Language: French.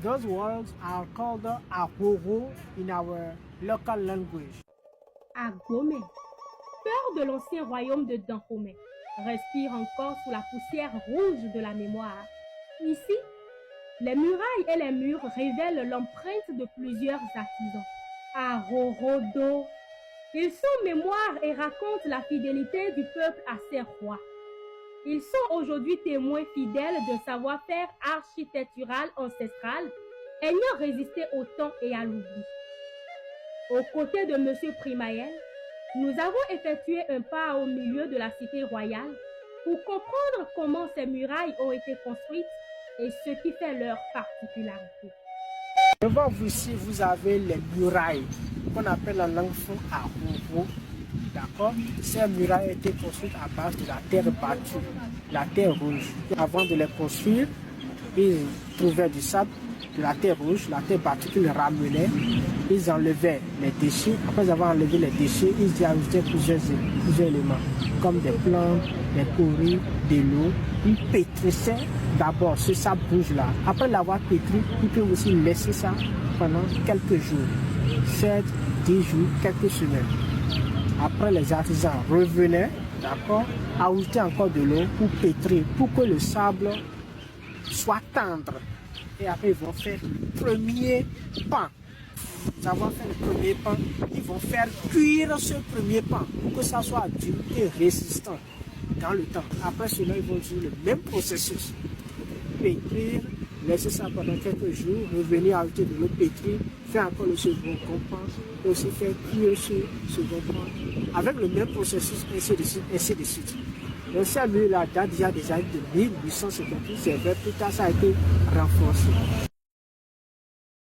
Those words are called Agoro in our local language. Agome, cœur de l'ancien royaume de Dahomey, respire encore sous la poussière rouge de la mémoire. Ici, les murailles et les murs révèlent l'empreinte de plusieurs artisans. Arorodo, ils sont mémoire et racontent la fidélité du peuple à ses rois. Ils sont aujourd'hui témoins fidèles d'un savoir-faire architectural ancestral ayant résisté au temps et à l'oubli. Aux côtés de M. Primael, nous avons effectué un pas au milieu de la cité royale pour comprendre comment ces murailles ont été construites et ce qui fait leur particularité. Devant vous ici, vous avez les murailles qu'on appelle en langue fou Aroro. D'accord? Ces murailles ont été construites à base de la terre battue, la terre rouge. Avant de les construire, ils trouvaient du sable, de la terre rouge, la terre battue qu'ils ramenaient. Ils enlevaient les déchets. Après avoir enlevé les déchets, ils y ajoutaient plusieurs éléments, comme des plantes, des courris, de l'eau. Ils pétrissaient d'abord ce sable rouge-là. Après l'avoir pétri, ils peuvent aussi laisser ça pendant quelques jours, 7, 10 jours, quelques semaines. Après, les artisans revenaient, d'accord, ajoutaient encore de l'eau pour pétrir, pour que le sable soit tendre. Et après, ils vont faire le premier pan. Ils vont faire le premier pan. Ils vont faire cuire ce premier pan pour que ça soit dur et résistant dans le temps. Après cela, ils vont utiliser le même processus. Pétrir, laisser ça pendant quelques jours, revenir ajouter de l'eau pétrir, faire encore le second pan et aussi faire cuire ce second pan avec le même processus, ainsi de suite, ainsi de suite. Donc ça, là, date déjà des années de 1850, c'est vrai, plus tard ça a été renforcé.